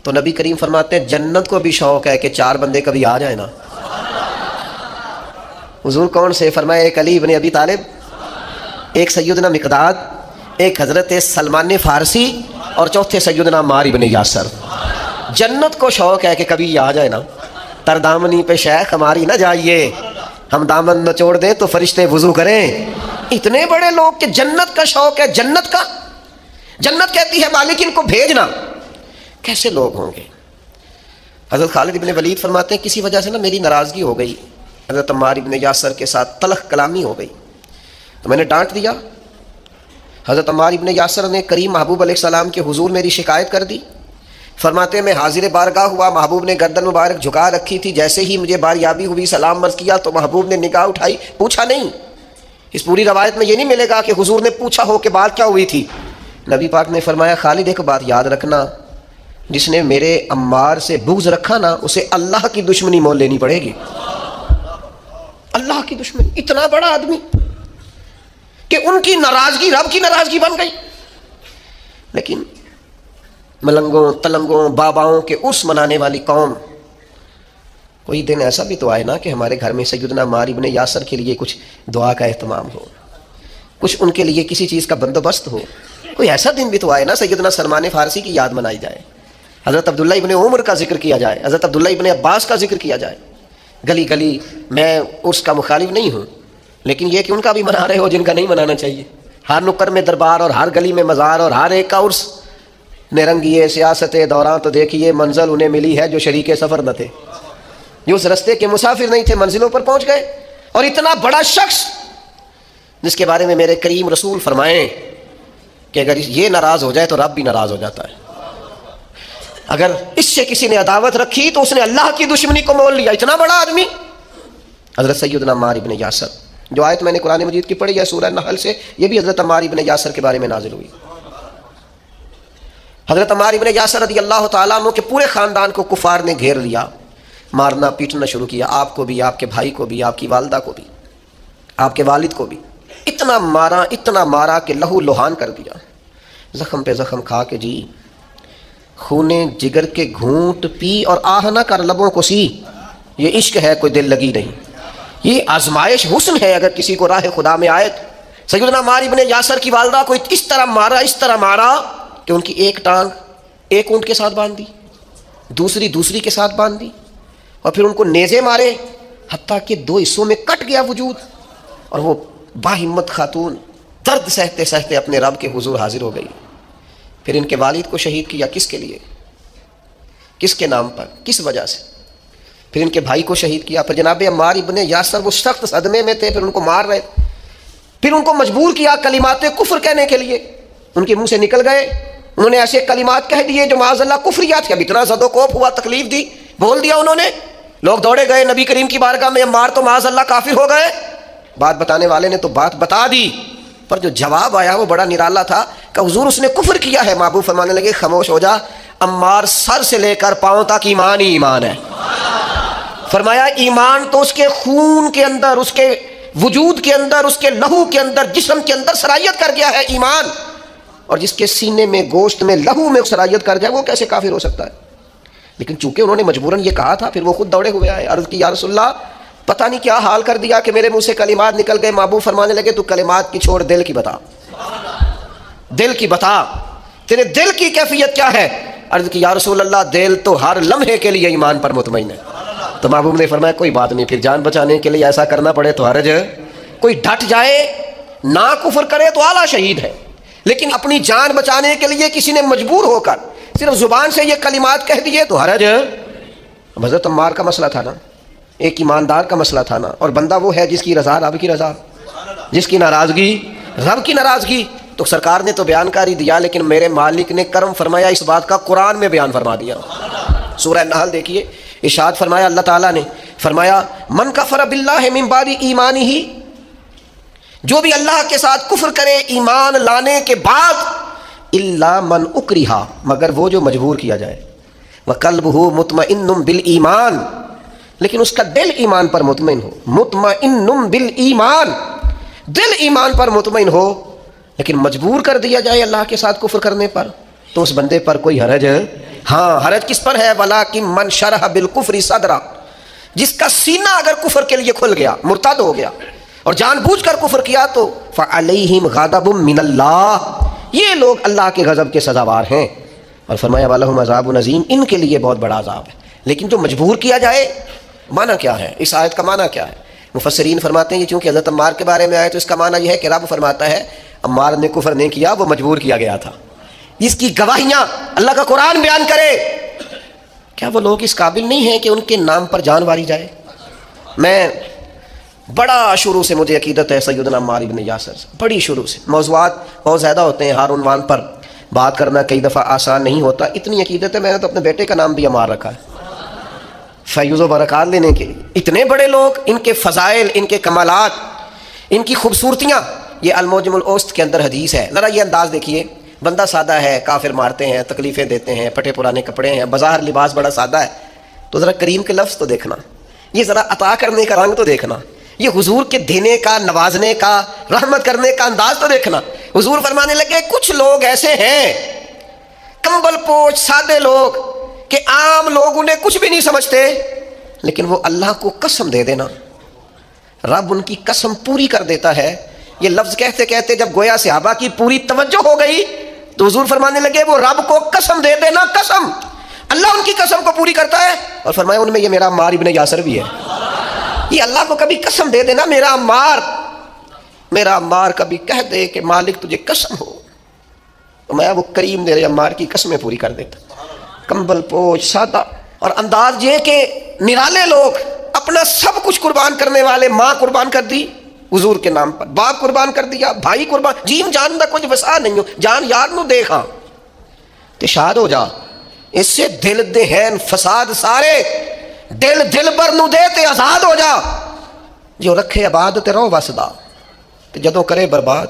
تو نبی کریم فرماتے ہیں جنت کو بھی شوق ہے کہ 4 بندے کبھی آ جائیں نا. حضور کون سے؟ فرمایا ایک علی ابن ابی طالب، ایک سیدنا مقداد، ایک حضرت سلمان فارسی، اور چوتھے سیدنا عمار ابن یاسر. جنت کو شوق ہے کہ کبھی آ جائے نا. تر دامنی پہ شیخ ہماری نہ جائیے، ہم دامن نچوڑ دیں تو فرشتے وضو کریں. اتنے بڑے لوگ کہ جنت کا شوق ہے. جنت کا، جنت کہتی ہے مالک ان کو بھیجنا. کیسے لوگ ہوں گے؟ حضرت خالد ابن ولید فرماتے ہیں کسی وجہ سے نا میری ناراضگی ہو گئی، حضرت عمار ابن یاسر کے ساتھ تلخ کلامی ہو گئی تو میں نے ڈانٹ دیا. حضرت عمار ابن یاسر نے کریم محبوب علیہ السلام کے حضور میری شکایت کر دی. فرماتے ہیں میں حاضر بارگاہ ہوا، محبوب نے گردن مبارک جھکا رکھی تھی. جیسے ہی مجھے باریابی ہوئی سلام عرض کیا تو محبوب نے نگاہ اٹھائی، پوچھا نہیں. اس پوری روایت میں یہ نہیں ملے گا کہ حضور نے پوچھا ہو کہ بات کیا ہوئی تھی. نبی پاک نے فرمایا خالد ایک بات یاد رکھنا، جس نے میرے عمار سے بغض رکھا نا اسے اللہ کی دشمنی مول لینی پڑے گی. اللہ کی دشمنی. اتنا بڑا آدمی کہ ان کی ناراضگی رب کی ناراضگی بن گئی. لیکن ملنگوں تلنگوں باباؤں کے عرس منانے والی قوم، کوئی دن ایسا بھی تو آئے نا کہ ہمارے گھر میں سیدنا عمار ابن یاسر کے لیے کچھ دعا کا اہتمام ہو، کچھ ان کے لیے کسی چیز کا بندوبست ہو. کوئی ایسا دن بھی تو آئے نا سیدنا سلمان فارسی کی یاد منائی جائے، حضرت عبداللہ ابن عمر کا ذکر کیا جائے، حضرت عبداللہ ابن عباس کا ذکر کیا جائے. گلی گلی میں اس کا مخالف نہیں ہوں، لیکن یہ کہ ان کا بھی منا رہے ہو جن کا نہیں منانا چاہیے. ہر نکر میں دربار اور ہر گلی میں مزار اور ہر ایک کا عرس. نرنگیے سیاست دوران تو دیکھیے منزل انہیں ملی ہے جو شریک سفر نہ تھے، جو اس رستے کے مسافر نہیں تھے، منزلوں پر پہنچ گئے. اور اتنا بڑا شخص جس کے بارے میں میرے کریم رسول فرمائیں کہ اگر یہ ناراض ہو جائے تو رب بھی ناراض ہو جاتا ہے. اگر اس سے کسی نے عداوت رکھی تو اس نے اللہ کی دشمنی کو مول لیا. اتنا بڑا آدمی حضرت سیدنا عمار ابن یاسر. جو آیت میں نے قرآن مجید کی پڑھی ہے سورہ نحل سے، یہ بھی حضرت عمار ابن یاسر کے بارے میں نازل ہوئی. حضرت عمار ابن یاسر رضی اللہ تعالیٰ عنہ کے پورے خاندان کو کفار نے گھیر لیا، مارنا پیٹنا شروع کیا. آپ کو بھی، آپ کے بھائی کو بھی، آپ کی والدہ کو بھی، آپ کے والد کو بھی. اتنا مارا کہ لہو لہان کر دیا. زخم پہ زخم کھا کے جی خونے جگر کے گھونٹ پی اور آہ نہ کر لبوں کو سی. یہ عشق ہے، کوئی دل لگی نہیں. یہ آزمائش حسن ہے اگر کسی کو راہ خدا میں آئے. سیدنا عمار ابن یاسر کی والدہ کو اس طرح مارا کہ ان کی ایک ٹانگ ایک اونٹ کے ساتھ باندھ دی، دوسری کے ساتھ باندھ دی، اور پھر ان کو نیزے مارے حتیٰ کہ 2 حصوں میں کٹ گیا وجود. اور وہ باہمت خاتون درد سہتے سہتے اپنے رب کے حضور حاضر ہو گئی. پھر ان کے والد کو شہید کیا. کس کے لیے؟ کس کے نام پر؟ کس وجہ سے؟ پھر ان کے بھائی کو شہید کیا. پھر جناب عمار ابن یاسر وہ سخت صدمے میں تھے، پھر ان کو مار رہے، پھر ان کو مجبور کیا کلمات کفر کہنے کے لیے. ان کے منہ سے نکل گئے، انہوں نے ایسے کلمات کہہ دیے جو معاذ اللہ کفریات تھے. اب اتنا زد و کوف ہوا، تکلیف دی، بول دیا انہوں نے. لوگ دوڑے گئے نبی کریم کی بارگاہ میں، عمار تو معاذ اللہ کافر ہو گئے. بات بتانے والے نے تو بات بتا دی، پر جو جواب آیا وہ بڑا نرالا تھا کہ حضور اس نے کفر کیا ہے. محبوب فرمانے لگے خاموش ہو جا، عمار سر سے لے کر پاؤں تک ایمان ہی ایمان ہے. فرمایا ایمان تو اس کے خون کے اندر، اس کے وجود کے اندر، اس کے لہو کے اندر، جسم کے اندر سرایت کر گیا ہے ایمان. اور جس کے سینے میں، گوشت میں، لہو میں سرایت کر جائے وہ کیسے کافر ہو سکتا ہے؟ لیکن چونکہ انہوں نے مجبوراً یہ کہا تھا، پھر وہ خود دوڑے ہوئے آئے. عرض کی یا رسول اللہ پتہ نہیں کیا حال کر دیا کہ میرے منہ سے کلمات نکل گئے. محبوب فرمانے لگے تو کلمات کی چھوڑ، دل کی بتا، دل کی بتا، تیرے دل کی کیفیت کیا ہے؟ عرض کی یا رسول اللہ دل تو ہر لمحے کے لیے ایمان پر مطمئن ہے. تو محبوب نے فرمایا کوئی بات نہیں، پھر جان بچانے کے لیے ایسا کرنا پڑے تو حرج ہے. کوئی ڈٹ جائے نہ کفر کرے تو اعلیٰ شہید ہے، لیکن اپنی جان بچانے کے لیے کسی نے مجبور ہو کر صرف زبان سے یہ کلمات کہہ دیے تو حرج ہے. حضرت عمار کا مسئلہ تھا نا، ایک ایماندار کا مسئلہ تھا نا، اور بندہ وہ ہے جس کی رضا رب کی رضا، جس کی ناراضگی رب کی ناراضگی. تو سرکار نے تو بیان کاری دیا، لیکن میرے مالک نے کرم فرمایا اس بات کا قرآن میں بیان فرما دیا. سورہ نحل دیکھیے، ارشاد فرمایا اللہ تعالیٰ نے فرمایا من کفر باللہ من بعد ایمانہ، جو بھی اللہ کے ساتھ کفر کرے ایمان لانے کے بعد، الا من اکرہ، مگر وہ جو مجبور کیا جائے، وقلبہ مطمئن بالایمان، لیکن اس کا دل ایمان پر مطمئن ہو. مطمئن بالایمان، دل ایمان پر مطمئن ہو، لیکن مجبور کر دیا جائے اللہ کے ساتھ کفر کرنے پر، تو اس بندے پر کوئی حرج ہاں حرج کس پر ہے؟ ولیکن من شرح بالکفر صدرا، جس کا سینہ اگر کفر کے لیے کھل گیا، مرتد ہو گیا اور جان بوجھ کر کفر کیا، تو فعلیہم غضب من اللہ، یہ لوگ اللہ کے غضب کے سزاوار ہیں۔ اور فرمایا وَلَهُمْ عَذَابٌ عَظِيمٌ، ان کے لیے بہت بڑا عذاب ہے۔ لیکن جو مجبور کیا جائے، معنی کیا ہے اس آیت کا؟ معنی کیا ہے؟ مفسرین فرماتے ہیں یہ چونکہ حضرت عمار کے بارے میں آئے تو اس کا معنی یہ ہے کہ رب فرماتا ہے عمار نے کفر نہیں کیا، وہ مجبور کیا گیا تھا۔ اس کی گواہیاں اللہ کا قرآن بیان کرے۔ کیا وہ لوگ اس قابل نہیں ہیں کہ ان کے نام پر جان ماری جائے؟ میں بڑا شروع سے مجھے عقیدت ہے سیدنا عمار بن یاسر سے، بڑی شروع سے۔ موضوعات بہت زیادہ ہوتے ہیں، ہر عنوان پر بات کرنا کئی دفعہ آسان نہیں ہوتا۔ اتنی عقیدت ہے میں نے تو اپنے بیٹے کا نام بھی عمار رکھا ہے فیض و برکات لینے کے لیے۔ اتنے بڑے لوگ، ان کے فضائل، ان کے کمالات، ان کی خوبصورتیاں، یہ المعجم الاوسط کے اندر حدیث ہے۔ ذرا یہ انداز دیکھیے، بندہ سادہ ہے، کافر مارتے ہیں، تکلیفیں دیتے ہیں، پھٹے پرانے کپڑے ہیں، بظاہر لباس بڑا سادہ ہے، تو ذرا کریم کے لفظ تو دیکھنا، یہ ذرا عطا کرنے کا رنگ تو دیکھنا، یہ حضور کے دینے کا، نوازنے کا، رحمت کرنے کا انداز تو دیکھنا۔ حضور فرمانے لگے کچھ لوگ ایسے ہیں کمبل پوش سادے لوگ کہ عام لوگ انہیں کچھ بھی نہیں سمجھتے، لیکن وہ اللہ کو قسم دے دینا، رب ان کی قسم پوری کر دیتا ہے۔ یہ لفظ کہتے کہتے جب گویا صحابہ کی پوری توجہ ہو گئی تو حضور فرمانے لگے وہ رب کو قسم دے دینا، قسم، اللہ ان کی قسم کو پوری کرتا ہے۔ اور فرمایا ان میں یہ میرا عمار ابن یاسر بھی ہے۔ یہ اللہ کو کبھی قسم دے دینا، میرا عمار کبھی کہہ دے کہ مالک تجھے قسم ہو، تو میں وہ کریم میرے عمار کی قسمیں پوری کر دیتا۔ کمبل پوش سادہ، اور انداز یہ کہ نرالے لوگ، اپنا سب کچھ قربان کرنے والے، ماں قربان کر دی حضور کے نام پر، باپ قربان کر دیا، بھائی قربان، جیم جان دا کچھ وسا نہیں ہو، جان یار نو دیکھا تے شاد ہو جا، اس سے دل دہین فساد سارے، دل بر نو دے تے آزاد ہو جا، جو رکھے آباد تے رہو وسدا، تے جدوں کرے برباد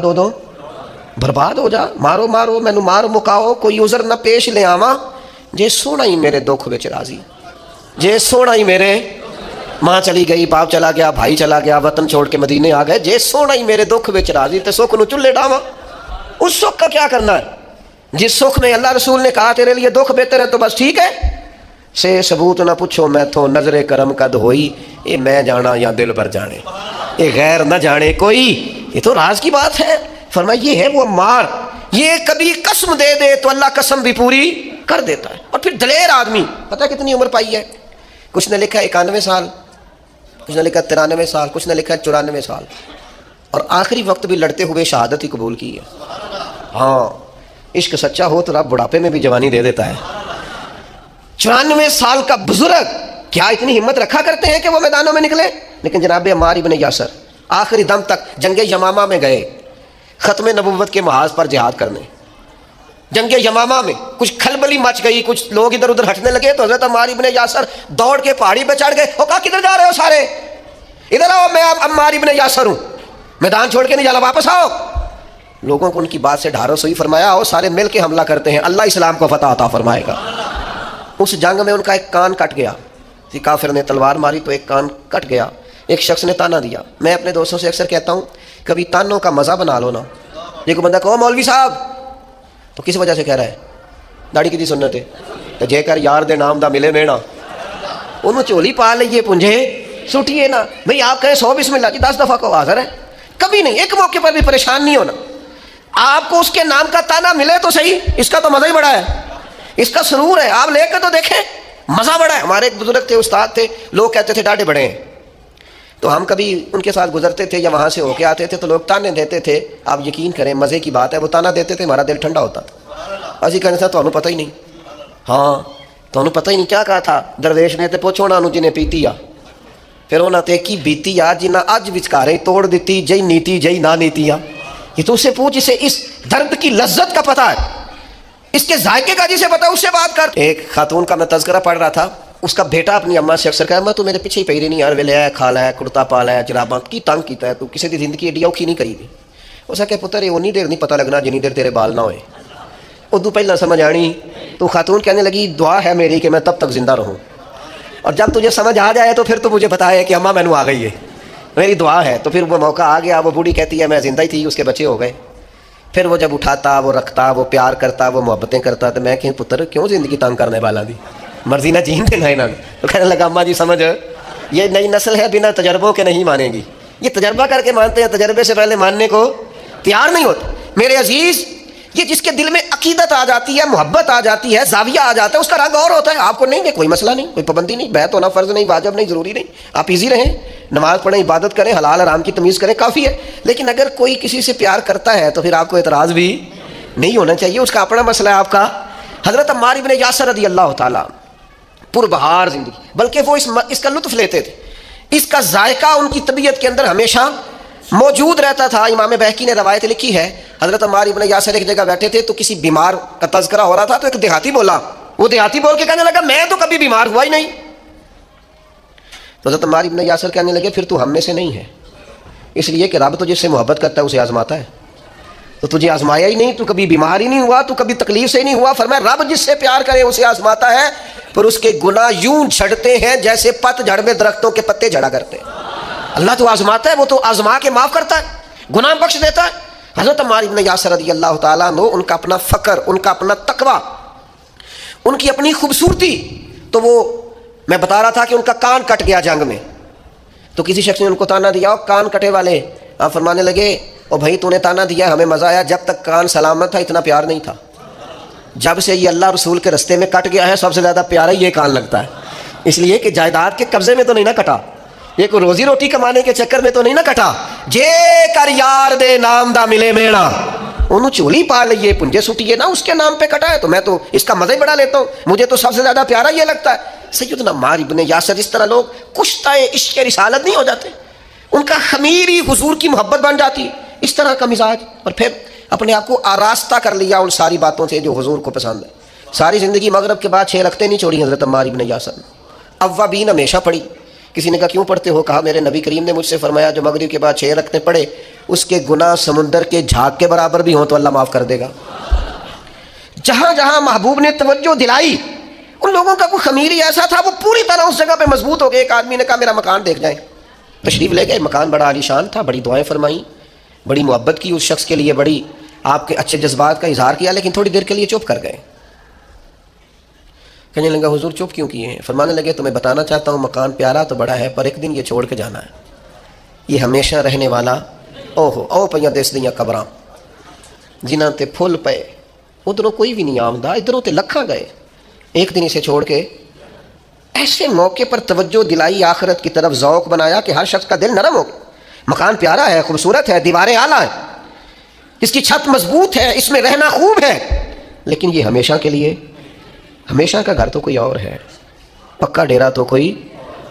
ہو دو برباد ہو جا۔ مارو مینو مار مکاؤ، کوئی عذر نہ پیش لے آواں، جے سونا ہی میرے دکھ وچ راضی، جے سونا ہی میرے، ماں چلی گئی، باپ چلا گیا، بھائی چلا گیا، وطن چھوڑ کے مدینے آ گئے، جے سونا ہی میرے دکھ وچ راضی تے سکھ نو چلے ڈاواں۔ اس سکھ کا کیا کرنا ہے؟ جس سکھ میں اللہ رسول نے کہا تیرے لیے دکھ بہتر ہے تو بس ٹھیک ہے، سے ثبوت نہ پوچھو میں تو نظر کرم قد ہوئی، یہ میں جانا یا دل بھر جانے، یہ غیر نہ جانے کوئی، یہ تو راز کی بات ہے۔ فرمایا یہ ہے وہ عمار، یہ کبھی قسم دے دے تو اللہ قسم بھی پوری کر دیتا ہے۔ اور پھر دلیر آدمی، پتہ کتنی عمر پائی ہے؟ کچھ نے لکھا 91 سال، کچھ نے لکھا 93 سال، کچھ نے لکھا 94 سال، اور آخری وقت بھی لڑتے ہوئے شہادت ہی قبول کی ہے۔ ہاں عشق سچا ہو تو رب بڑھاپے میں بھی جوانی دے دیتا ہے۔ 94 سال کا بزرگ کیا اتنی ہمت رکھا کرتے ہیں کہ وہ میدانوں میں نکلے؟ لیکن جناب عمار ابن یاسر آخری دم تک جنگ یمامہ میں گئے، ختم نبوت کے محاذ پر جہاد کرنے۔ جنگ یمامہ میں کچھ کھلبلی مچ گئی، کچھ لوگ ادھر ادھر ہٹنے لگے تو حضرت عمار ابن یاسر دوڑ کے پہاڑی پہ چڑھ گئے۔ وہ کہا کدھر جا رہے ہو سارے؟ ادھر آؤ، میں عمار ابن یاسر ہوں، میدان چھوڑ کے نہیں جانا، واپس آؤ۔ لوگوں کو ان کی بات سے ڈھارس ہوئی، فرمایا آؤ سارے مل کے حملہ کرتے ہیں، اللہ اسلام کو فتح عطا فرمائے گا۔ اس جنگ میں ان کا ایک کان کٹ گیا، کافر نے تلوار ماری تو ایک کان کٹ گیا۔ ایک شخص نے تانا دیا، میں اپنے دوستوں سے اکثر کہتا ہوں کبھی تانوں کا مزہ بنا لو نا۔ یہ کوئی بندہ کہو مولوی صاحب تو کس وجہ سے کہہ رہا ہے؟ داڑھی کی سنت ہے تو جے کر یار دے نام دا ملے مینا، انہوں چولی پا لئیے پنجے سٹیے نا۔ بھئی آپ کہیں 100 بسم اللہ جی 10 دفعہ کو حاضر ہے، کبھی نہیں، ایک موقع پر بھی پریشان نہیں ہونا۔ آپ کو اس کے نام کا تانا ملے تو صحیح، اس کا تو مزہ ہی بڑا ہے، اس کا سرور ہے، آپ لے کے تو دیکھیں مزہ بڑا ہے۔ ہمارے ایک بزرگ تھے، استاد تھے، لوگ کہتے تھے ڈاڈے بڑے ہیں، تو ہم کبھی ان کے ساتھ گزرتے تھے یا وہاں سے ہو کے آتے تھے تو لوگ تانے دیتے تھے، آپ یقین کریں مزے کی بات ہے، وہ تانا دیتے تھے ہمارا دل ٹھنڈا ہوتا تھا۔ اسی کہنے تھا تو پتہ ہی نہیں، ہاں تو پتہ ہی نہیں کیا کہا تھا درویش نے، تے پوچھو نا جنہیں پیتی آ، پھر انہوں نے کی بیتی آ جنہیں اج وچکارے توڑ دیتی، جئی نیتی جئی نہ نیتی آ۔ یہ تو اس سے پوچھ، اسے اس درد کی لذت کا پتہ ہے، اس کے ذائقے کا جسے پتہ اس سے بات کر۔ ایک خاتون کا میں تذکرہ پڑھ رہا تھا، اس کا بیٹا اپنی اماں سے اکثر کہا، اماں تو میرے پیچھے ہی پئی رہی نہیں، ہر ویلے ہے کھالا ہے، کرتا پالا ہے، جراباں کی تنگ کیتا ہے، تو کسی دی زندگی ایڈی اوکھی نہیں کری دی۔ اس کہ پتر یہ اونی دیر نہیں پتہ لگنا جنی دیر تیرے بال نہ ہوئے، ادو پہلے سمجھ آنی۔ تو خاتون کہنے لگی دعا ہے میری کہ میں تب تک زندہ رہوں، اور جب تجھے سمجھ آ جائے تو پھر تو مجھے بتائے کہ اماں مینوں آ گئی ہے، میری دعا ہے۔ تو پھر وہ موقع آ گیا، وہ بوڑھی کہتی ہے میں زندہ ہی تھی، اس کے بچے ہو گئے۔ پھر وہ جب اٹھاتا، وہ رکھتا، وہ پیار کرتا، وہ محبتیں کرتا، تو میں کہ پتر کیوں زندگی تنگ کرنے والا دی، مرضی نہ جین دینا انہوں نے. تو کہنے لگا اماں جی سمجھ یہ نئی نسل ہے، بنا تجربوں کے نہیں مانے گی. یہ تجربہ کر کے مانتے ہیں، تجربے سے پہلے ماننے کو تیار نہیں ہوتے. میرے عزیز، یہ جس کے دل میں عقیدت آ جاتی ہے، محبت آ جاتی ہے، زاویہ آ جاتا ہے، اس کا رنگ اور ہوتا ہے. آپ کو نہیں ہے، کوئی مسئلہ نہیں، کوئی پابندی نہیں، بیعت ہونا فرض نہیں، واجب نہیں، ضروری نہیں. آپ ایزی رہیں، نماز پڑھیں، عبادت کریں، حلال حرام کی تمیز کریں، کافی ہے. لیکن اگر کوئی کسی سے پیار کرتا ہے تو پھر آپ کو اعتراض بھی نہیں ہونا چاہیے، اس کا اپنا مسئلہ ہے آپ کا. حضرت عمار ابن یاسر رضی اللہ تعالیٰ پربہار زندگی، بلکہ وہ اس کا لطف لیتے تھے، اس کا ذائقہ ان کی طبیعت کے اندر ہمیشہ موجود رہتا تھا. امام بہقی نے روایت لکھی ہے، حضرت عمار ابن یاسر ایک جگہ بیٹھے تھے تو کسی بیمار کا تذکرہ ہو رہا تھا، تو ایک دیہاتی بولا، وہ دیہاتی بول کے کہنے لگا میں تو کبھی بیمار ہوا ہی نہیں. تو حضرت عمار ابن یاسر کہنے لگے پھر تو ہم میں سے نہیں ہے، اس لیے کہ رب تو جس سے محبت کرتا ہے اسے آزماتا ہے. تو تجھے آزمایا ہی نہیں، تو کبھی بیمار ہی نہیں ہوا، تو کبھی تکلیف سے ہی نہیں ہوا. فرمایا رب جس سے پیار کرے اسے آزماتا ہے، پر اس کے گناہ یوں جھڑتے ہیں جیسے پت جھڑ میں درختوں کے پتے جھڑا کرتے ہیں. اللہ تو آزماتا ہے، وہ تو آزما کے معاف کرتا ہے، گناہ بخش دیتا ہے. حضرت عمار ابن یاسر رضی اللہ تعالیٰ عنہ، ان کا اپنا فقر، ان کا اپنا تقویٰ، ان کی اپنی خوبصورتی. تو وہ میں بتا رہا تھا کہ ان کا کان کٹ گیا جنگ میں، تو کسی شخص نے ان کو تانا دیا، کان کٹے والے. آپ فرمانے لگے او بھائی تو نے تانا دیا، ہمیں مزہ آیا، جب تک کان سلامت تھا اتنا پیار نہیں تھا، جب سے یہ اللہ رسول کے رستے میں کٹ گیا ہے سب سے زیادہ پیارا یہ کان لگتا ہے. اس لیے کہ جائیداد کے قبضے میں تو نہیں نہ کٹا، یہ کوئی روزی روٹی کمانے کے چکر میں تو نہیں نہ کٹا. جے کر یار دے نام دا ملے میڑا، انہوں چولی پا لئیے پنجے سٹیے نا، اس کے نام پہ کٹا ہے. تو میں تو اس کا مزہ ہی بڑا لیتا ہوں، مجھے تو سب سے زیادہ پیارا یہ لگتا ہے. سیدنا عمار ابن یاسر، اس طرح لوگ کشتۂ عشق رسالت نہیں ہو جاتے، ان کا خمیری حضور کی محبت بن جاتی، اس طرح کا مزاج. اور پھر اپنے آپ کو آراستہ کر لیا ان ساری باتوں سے جو حضور کو پسند ہے. ساری زندگی مغرب کے بعد 6 رکعتیں نہیں چھوڑی حضرت عمار ابن یاسر نے، اوابین ہمیشہ پڑھی. کسی نے کہا کیوں پڑھتے ہو؟ کہا میرے نبی کریم نے مجھ سے فرمایا جو مغرب کے بعد 6 رکعتیں پڑھے اس کے گناہ سمندر کے جھاگ کے برابر بھی ہوں تو اللہ معاف کر دے گا. جہاں جہاں محبوب نے توجہ دلائی، ان لوگوں کا کوئی خمیری ایسا تھا وہ پوری طرح اس جگہ پہ مضبوط ہو گئے. ایک آدمی نے کہا میرا مکان دیکھ جائیں، تشریف لے گئے. مکان بڑا عالی شان تھا، بڑی دعائیں فرمائیں، بڑی محبت کی اس شخص کے لیے، بڑی آپ کے اچھے جذبات کا اظہار کیا، لیکن تھوڑی دیر کے لیے چپ کر گئے. کہنے لگا حضور چپ کیوں کیے ہیں؟ فرمانے لگے تمہیں بتانا چاہتا ہوں مکان پیارا تو بڑا ہے، پر ایک دن یہ چھوڑ کے جانا ہے، یہ ہمیشہ رہنے والا. او پہ دس دیاں قبراں جنہاں تے پھول پے، ادھروں کوئی بھی نہیں آمدہ، ادھروں تے لکھاں گئے، ایک دن اسے چھوڑ کے. ایسے موقع پر توجہ دلائی، آخرت کی طرف ذوق بنایا کہ ہر شخص کا دل نرم ہو گیا. مکان پیارا ہے، خوبصورت ہے، دیواریں اعلیٰ ہیں، اس کی چھت مضبوط ہے، اس میں رہنا خوب ہے، لیکن یہ ہمیشہ کے لیے، ہمیشہ کا گھر تو کوئی اور ہے، پکا ڈیرا تو کوئی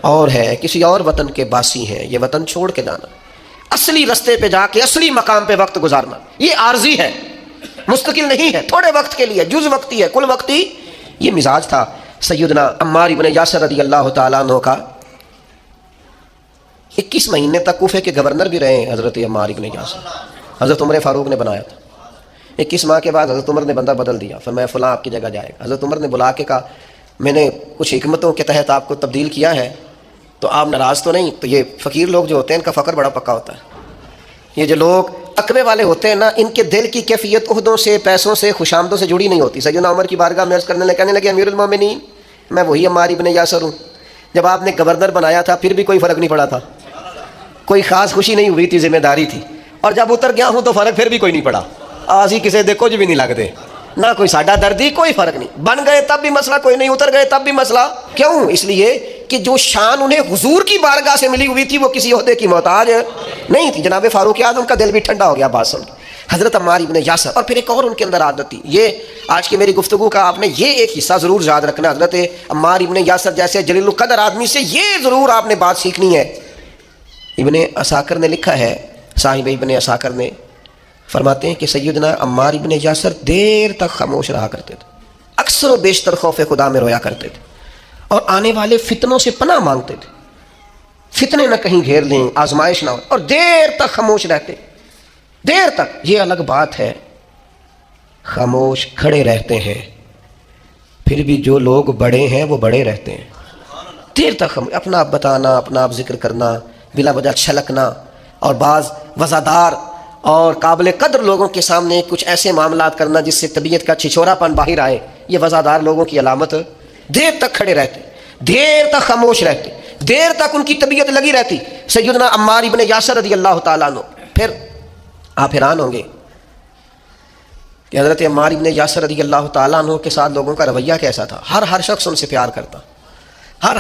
اور ہے، کسی اور وطن کے باسی ہیں. یہ وطن چھوڑ کے جانا، اصلی رستے پہ جا کے اصلی مقام پہ وقت گزارنا، یہ عارضی ہے، مستقل نہیں ہے، تھوڑے وقت کے لیے، جز وقتی ہے، کل وقتی. یہ مزاج تھا سیدنا عمار ابن یاسر رضی اللہ تعالیٰ عنہ کا. 21 مہینے تک کوفے کے گورنر بھی رہے ہیں حضرت عمار ابن یاسر، حضرت عمر فاروق نے بنایا تھا. 21 ماہ کے بعد حضرت عمر نے بندہ بدل دیا، فرمایا فلاں آپ کی جگہ جائے گا. حضرت عمر نے بلا کے کہا میں نے کچھ حکمتوں کے تحت آپ کو تبدیل کیا ہے تو آپ ناراض تو نہیں؟ تو یہ فقیر لوگ جو ہوتے ہیں ان کا فقر بڑا پکا ہوتا ہے. یہ جو لوگ تقوی والے ہوتے ہیں نا، ان کے دل کی کیفیت عہدوں سے، پیسوں سے، خوشامدوں سے جڑی نہیں ہوتی. سیدنا عمر کی بارگاہ میں عرض کرنے لگے، کہنے لگے امیر المومنین میں وہی عمار ابن یاسر ہوں، جب آپ نے گورنر بنایا تھا پھر بھی کوئی فرق نہیں پڑا تھا، کوئی خاص خوشی نہیں ہوئی تھی، ذمہ داری تھی، اور جب اتر گیا ہوں تو فرق پھر بھی کوئی نہیں پڑا. آسی کسے دے کچھ بھی نہیں لگتے، نہ کوئی ساڈا دردی، کوئی فرق نہیں. بن گئے تب بھی مسئلہ کوئی نہیں، اتر گئے تب بھی مسئلہ. کیوں؟ اس لیے کہ جو شان انہیں حضور کی بارگاہ سے ملی ہوئی تھی وہ کسی عہدے کی محتاج نہیں تھی. جناب فاروق اعظم کا دل بھی ٹھنڈا ہو گیا بات سن کے. حضرت عمار ابن یاسر. اور پھر ایک اور ان کے اندر عادت تھی، یہ آج کی میری گفتگو کا آپ نے یہ ایک حصہ ضرور یاد رکھنا، حضرت عمار ابن یاسر جیسے جلیل القدر آدمی سے یہ ضرور آپ نے بات سیکھنی ہے. ابن عساکر نے لکھا ہے، صاحب ابن عساکر نے فرماتے ہیں کہ سیدنا عمار ابن یاسر دیر تک خاموش رہا کرتے تھے، اکثر و بیشتر خوف خدا میں رویا کرتے تھے، اور آنے والے فتنوں سے پناہ مانگتے تھے، فتنے نہ کہیں گھیر لیں، آزمائش نہ ہو، اور دیر تک خاموش رہتے، دیر تک. یہ الگ بات ہے خاموش کھڑے رہتے ہیں، پھر بھی جو لوگ بڑے ہیں وہ بڑے رہتے ہیں. دیر تک اپنا آپ بتانا، اپنا آپ ذکر کرنا، بلا وجہ چھلکنا، اور بعض وزادار اور قابل قدر لوگوں کے سامنے کچھ ایسے معاملات کرنا جس سے طبیعت کا چھچورا پن باہر آئے، یہ وفادار لوگوں کی علامت۔ دیر تک کھڑے رہتے، دیر تک خاموش رہتے، دیر تک ان کی طبیعت لگی رہتی۔ سیدنا عمار ابن یاسر رضی اللہ تعالیٰ عنہ، پھر آپ حیران ہوں گے کہ حضرت عمار ابن یاسر رضی اللہ تعالیٰ عنہ کے ساتھ لوگوں کا رویہ کیسا تھا۔ ہر شخص ان سے پیار کرتا،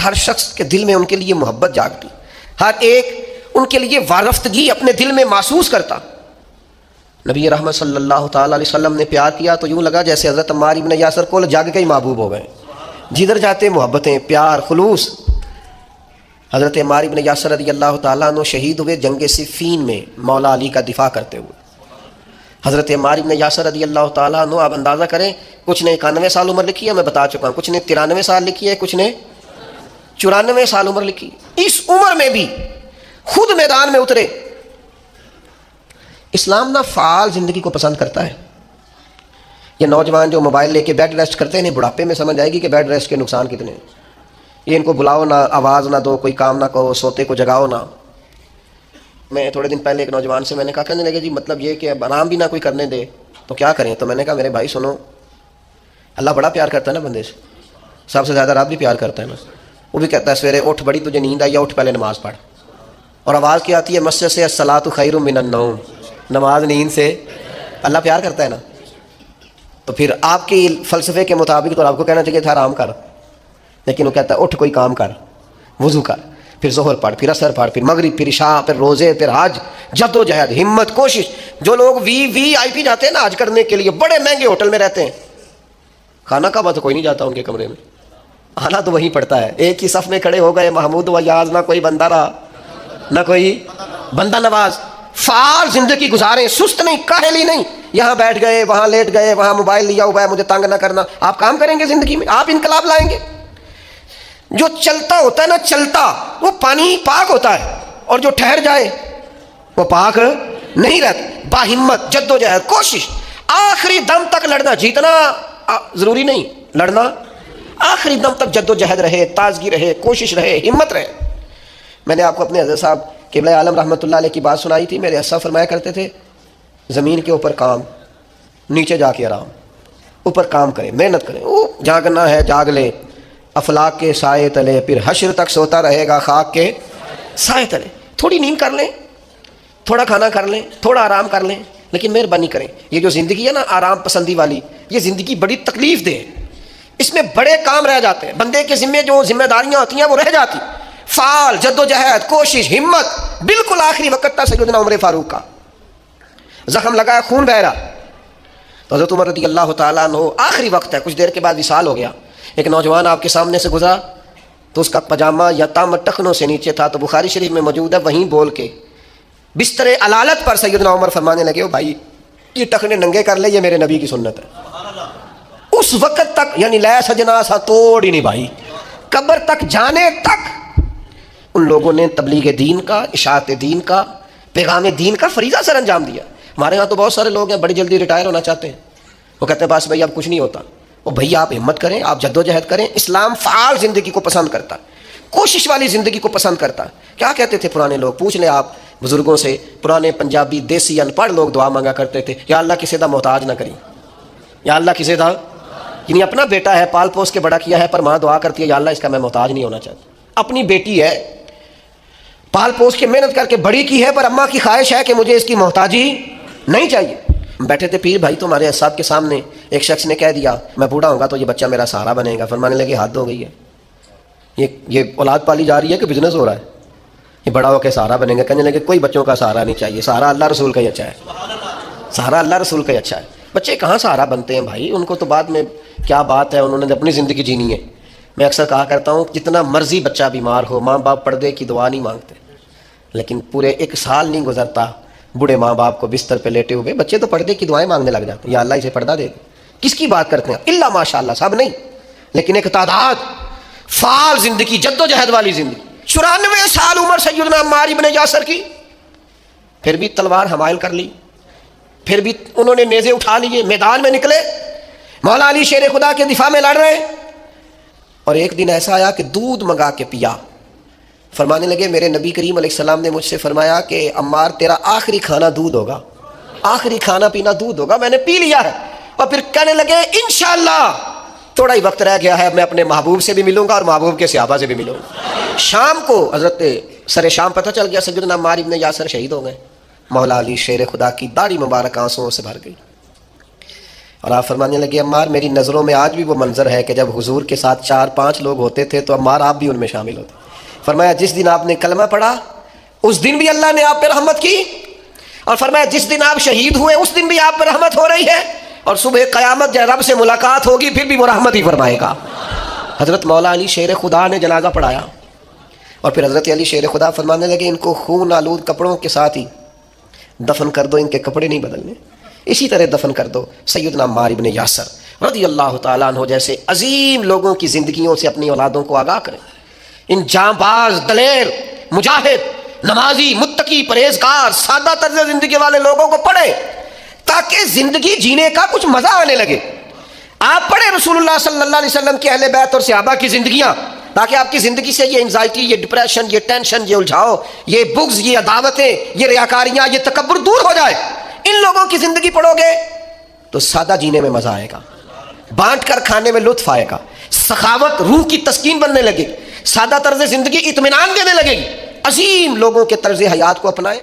ہر شخص کے دل میں ان کے لیے محبت جاگتی، ہر ایک ان کے لیے وارفتگی اپنے دل میں محسوس کرتا۔ نبی رحمت صلی اللہ تعالیٰ علیہ وسلم نے پیار کیا تو یوں لگا جیسے حضرت عمار ابن یاسر کو جاگ کے ہی محبوب ہو گئے، جدھر جاتے محبتیں، پیار، خلوص۔ حضرت عمار ابن یاسر رضی اللہ تعالیٰ عنہ شہید ہوئے جنگ صفین میں مولا علی کا دفاع کرتے ہوئے۔ حضرت عمار ابن یاسر رضی اللہ تعالیٰ عنہ، آپ اندازہ کریں، کچھ نے 91 سال عمر لکھی ہے، میں بتا چکا ہوں، کچھ نے 93 سال لکھی ہے، کچھ نے 94 سال عمر لکھی۔ اس عمر میں بھی خود میدان میں اترے۔ اسلام نہ فعال زندگی کو پسند کرتا ہے۔ یہ نوجوان جو موبائل لے کے بیڈ ریسٹ کرتے ہیں، بڑھاپے میں سمجھ آئے گی کہ بیڈ ریسٹ کے نقصان کتنے ہیں۔ یہ ان کو بلاؤ نہ، آواز نہ دو، کوئی کام نہ کہو، سوتے کو جگاؤ نہ۔ میں تھوڑے دن پہلے ایک نوجوان سے میں نے کہا، کہنے لگے جی مطلب یہ کہ اب آرام بھی نہ کوئی کرنے دے تو کیا کریں؟ تو میں نے کہا میرے بھائی سنو، اللہ بڑا پیار کرتا ہے نا بندے سے، سب سے زیادہ رب بھی پیار کرتا ہے نا۔ وہ بھی کہتا ہے سویرے اٹھ، بڑی تجھے نیند آئی ہے، اٹھ پہلے نماز پڑھ۔ اور آواز کیا آتی ہے مسجد سے، الصلاۃ خیر من النوم، نماز نیند سے۔ اللہ پیار کرتا ہے نا۔ تو پھر آپ کے فلسفے کے مطابق تو آپ کو کہنا چاہیے تھا آرام کر، لیکن وہ کہتا ہے اٹھ کوئی کام کر، وضو کر، پھر ظہر پڑھ، پھر عصر پڑھ، پھر مغرب، پھر عشاء، پھر روزے، پھر حج، جد و جہد، ہمت، کوشش۔ جو لوگ وی آئی پی جاتے ہیں نا حج کرنے کے لیے، بڑے مہنگے ہوٹل میں رہتے ہیں، کھانا کعبہ تو کوئی نہیں جاتا ان کے کمرے میں، آنا تو وہیں پڑتا ہے۔ ایک ہی صف میں کھڑے ہو گئے، محمود و یاز، نہ کوئی بندہ رہا نہ کوئی بندہ نواز۔ فعال زندگی گزاریں، سست نہیں، کاہلی نہیں، یہاں بیٹھ گئے، وہاں لیٹ گئے، وہاں موبائل لیا ہوا ہے، مجھے تنگ نہ کرنا۔ آپ کام کریں گے زندگی میں، آپ انقلاب لائیں گے۔ جو چلتا ہوتا ہے نا، چلتا، وہ پانی پاک ہوتا ہے، اور جو ٹھہر جائے وہ پاک نہیں رہتا۔ باہمت، جد و جہد، کوشش، آخری دم تک لڑنا۔ جیتنا ضروری نہیں، لڑنا آخری دم تک جد و جہد رہے، تازگی رہے، کوشش رہے، ہمت رہے۔ میں نے آپ کو اپنے حضرت صاحب قبلہ عالم رحمۃ اللہ علیہ کی بات سنائی تھی۔ میرے حضرت فرمایا کرتے تھے زمین کے اوپر کام، نیچے جا کے آرام۔ اوپر کام کریں، محنت کریں، وہ جاگنا ہے جاگ لے، افلاک کے سائے تلے، پھر حشر تک سوتا رہے گا خاک کے سائے تلے۔ تھوڑی نیند کر لیں، تھوڑا کھانا کر لیں، تھوڑا آرام کر لیں، لیکن مہربانی کریں۔ یہ جو زندگی ہے نا آرام پسندی والی، یہ زندگی بڑی تکلیف دہ ہے۔ اس میں بڑے کام رہ جاتے ہیں، بندے کے ذمے جو ذمہ داریاں ہوتی ہیں وہ رہ جاتی۔ فعال، جد و جہد، کوشش، ہمت، بالکل آخری وقت تھا سیدنا عمر فاروق کا، زخم لگا، خون بہ رہا، تو حضرت عمر رضی اللہ تعالیٰ عنہ، آخری وقت ہے، کچھ دیر کے بعد وصال ہو گیا۔ ایک نوجوان آپ کے سامنے سے گزرا تو اس کا پاجامہ یا تام ٹخنوں سے نیچے تھا، تو بخاری شریف میں موجود ہے، وہیں بول کے بستر علالت پر سیدنا عمر فرمانے لگے، او بھائی یہ ٹخنے ننگے کر لے، یہ میرے نبی کی سنت ہے۔ اس وقت تک یعنی لے سجنا سا توڑ ہی نہیں بھائی، قبر تک جانے تک ان لوگوں نے تبلیغ دین کا، اشاعت دین کا، پیغام دین کا فریضہ سر انجام دیا۔ ہمارے ہاں تو بہت سارے لوگ ہیں بڑی جلدی ریٹائر ہونا چاہتے ہیں، وہ کہتے ہیں بس بھائی اب کچھ نہیں ہوتا۔ وہ بھائی آپ ہمت کریں، آپ جد و جہد کریں۔ اسلام فعال زندگی کو پسند کرتا ہے، کوشش والی زندگی کو پسند کرتا ہے۔ کیا کہتے تھے پرانے لوگ؟ پوچھ لیں آپ بزرگوں سے، پرانے پنجابی دیسی ان پڑھ لوگ دعا مانگا کرتے تھے، یا اللہ کسی دا محتاج نہ کری، یا اللہ کسی دا، یعنی اپنا بیٹا ہے پال پوس کے بڑا کیا ہے، پر ماں دعا کرتی ہے یا اللہ اس کا میں محتاج نہیں ہونا چاہتا۔ اپنی بیٹی ہے، پال پوس کے محنت کر کے بڑی کی ہے، پر اماں کی خواہش ہے کہ مجھے اس کی محتاجی نہیں چاہیے۔ بیٹھے تھے پیر بھائی تمہارے صاحب کے سامنے، ایک شخص نے کہہ دیا میں بوڑھا ہوں گا تو یہ بچہ میرا سہارا بنے گا۔ فرمانے لگے حد ہو گئی ہے، یہ اولاد پالی جا رہی ہے کہ بزنس ہو رہا ہے؟ یہ بڑا ہو کے سہارا بنے گا۔ کہنے لگے کوئی بچوں کا سہارا نہیں چاہیے، سہارا اللہ رسول کا ہی اچھا ہے، سہارا اللہ رسول کا ہی اچھا ہے۔ بچے کہاں سہارا بنتے ہیں بھائی، ان کو تو بعد میں کیا بات ہے، انہوں نے اپنی زندگی جینی ہے۔ میں اکثر کہا کرتا ہوں جتنا مرضی بچہ بیمار ہو، ماں باپ پردے کی دعا نہیں مانگتے، لیکن پورے 1 سال نہیں گزرتا بوڑھے ماں باپ کو بستر پہ لیٹے ہوئے بچے تو پردے کی دعائیں مانگنے لگ جاتے ہیں، یا اللہ اسے پردہ دے دے۔ کس کی بات کرتے ہیں؟ اللہ ماشاء اللہ سب نہیں، لیکن ایک تعداد فعال زندگی، جد و جہد والی زندگی۔ 94 سال عمر سیدنا عمار ابن یاسر کی، پھر بھی تلوار حمائل کر لی، پھر بھی انہوں نے نیزے اٹھا لیے، میدان میں نکلے، مولا علی شیر خدا کے دفاع میں لڑ رہے۔ اور ایک دن ایسا آیا کہ دودھ منگا کے پیا۔ فرمانے لگے میرے نبی کریم علیہ السلام نے مجھ سے فرمایا کہ عمار تیرا آخری کھانا دودھ ہوگا، آخری کھانا پینا دودھ ہوگا، میں نے پی لیا ہے۔ اور پھر کہنے لگے انشاءاللہ تھوڑا ہی وقت رہ گیا ہے، میں اپنے محبوب سے بھی ملوں گا اور محبوب کے صحابہ سے بھی ملوں گا۔ شام کو حضرت سر شام پتہ چل گیا سیدنا عمار ابن یاسر شہید ہو گئے۔ مولا علی شیر خدا کی داڑھی مبارک آنسوؤں سے بھر گئی، اور آپ فرمانے لگے عمار میری نظروں میں آج بھی وہ منظر ہے کہ جب حضور کے ساتھ 4-5 لوگ ہوتے تھے تو عمار آپ بھی ان میں شامل ہوتے۔ فرمایا جس دن آپ نے کلمہ پڑھا اس دن بھی اللہ نے آپ پہ رحمت کی، اور فرمایا جس دن آپ شہید ہوئے اس دن بھی آپ پہ رحمت ہو رہی ہے، اور صبح قیامت جب رب سے ملاقات ہوگی پھر بھی وہ رحمت ہی فرمائے گا۔ حضرت مولا علی شیر خدا نے جنازہ پڑھایا، اور پھر حضرت علی شیر خدا فرمانے لگے ان کو خون آلود کپڑوں کے ساتھ ہی دفن کر دو، ان کے کپڑے نہیں بدلنے، اسی طرح دفن کر دو سیدنا عمار ابن یاسر رضی اللہ تعالیٰ عنہ جیسے عظیم لوگوں کی زندگیوں سے اپنی اولادوں کو آگاہ کریں۔ ان جاں باز، دلیر، مجاہد، نمازی، متقی، پرہیزگار، سادہ طرز زندگی والے لوگوں کو پڑھیں تاکہ زندگی جینے کا کچھ مزہ آنے لگے۔ آپ پڑھیں رسول اللہ صلی اللہ علیہ وسلم کے اہل بیت اور صحابہ کی زندگیاں، تاکہ آپ کی زندگی سے یہ انزائٹی، یہ ڈپریشن، یہ ٹینشن، یہ الجھاؤ، یہ بغض، یہ عداوتیں، یہ ریاکاریاں، یہ تکبر دور ہو جائے۔ ان لوگوں کی زندگی پڑھو گے تو سادہ جینے میں مزہ آئے گا، بانٹ کر کھانے میں لطف آئے گا، سخاوت روح کی تسکین بننے لگے گی، سادہ طرز زندگی اطمینان دینے لگے گی۔ عظیم لوگوں کے طرز حیات کو اپنائیں۔